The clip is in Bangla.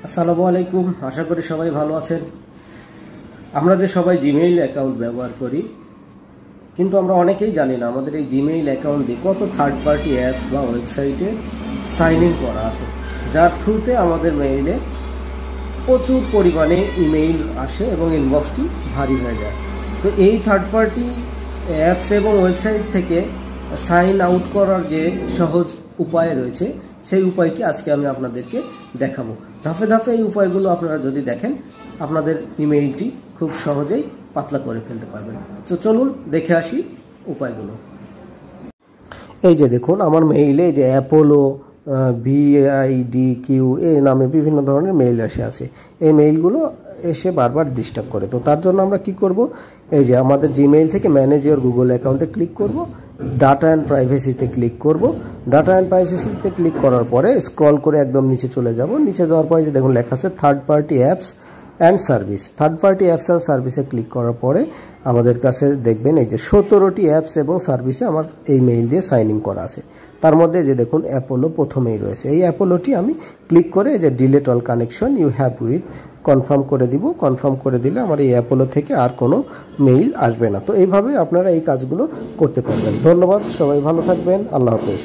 আসসালামু আলাইকুম, আশা করি সবাই ভালো আছেন। আমরা যে সবাই জিমেইল অ্যাকাউন্ট ব্যবহার করি, কিন্তু আমরা অনেকেই জানি না আমাদের এই জিমেইল অ্যাকাউন্ট দিয়ে কত থার্ড পার্টি অ্যাপস বা ওয়েবসাইটে সাইন ইন করা আছে, যার থ্রুতে আমাদের মেইলে প্রচুর পরিমাণে ইমেইল আসে এবং ইনবক্সটি ভারী হয়ে যায়। তো এই থার্ড পার্টি অ্যাপস এবং ওয়েবসাইট থেকে সাইন আউট করার যে সহজ উপায় রয়েছে, সেই উপায়টি আজকে আমি আপনাদেরকে দেখাবো। ধাপে ধাপে এই উপায়গুলো আপনারা যদি দেখেন, আপনাদের ইমেইলটি খুব সহজেই পাতলা করে ফেলতে পারবেন। তো চলুন দেখে আসি উপায়গুলো। এই যে দেখুন, আমার মেইলে যে অ্যাপোলো VIDQ এই নামে বিভিন্ন ধরনের মেইল আছে। এই মেইলগুলো এসে বারবার ডিস্টার্ব করে। তো তার জন্য আমরা কি করব, এই যে আমাদের জিমেইল থেকে ম্যানেজ ইওর গুগল অ্যাকাউন্টে ক্লিক করব, ডাটা অ্যান্ড প্রাইভেসিতে ক্লিক করব। ডাটা অ্যান্ড প্রাইভেসিতে ক্লিক করার পরে স্ক্রল করে একদম নিচে চলে যাব। নিচে যাওয়ার পরে যে দেখুন লেখা আছে third party apps and service. Third party apps and সার্ভিসে ক্লিক করার পরে আমাদের কাছে দেখবেন এই যে 17টি অ্যাপস এবং সার্ভিসে আমার এই মেইল দিয়ে সাইন ইন করা আছে। তার মধ্যে যে দেখুন অ্যাপোলো প্রথমেই রয়েছে। এই অ্যাপোলোটি আমি ক্লিক করে যে delete all connection you have with confirm করে দিব। কনফার্ম করে দিলে আমার এই অ্যাপোলো থেকে আর কোনো মেইল আসবে না। তো এইভাবে আপনারা এই কাজগুলো করতে পারবেন। ধন্যবাদ, সবাই ভালো থাকবেন। আল্লাহ হাফেজ।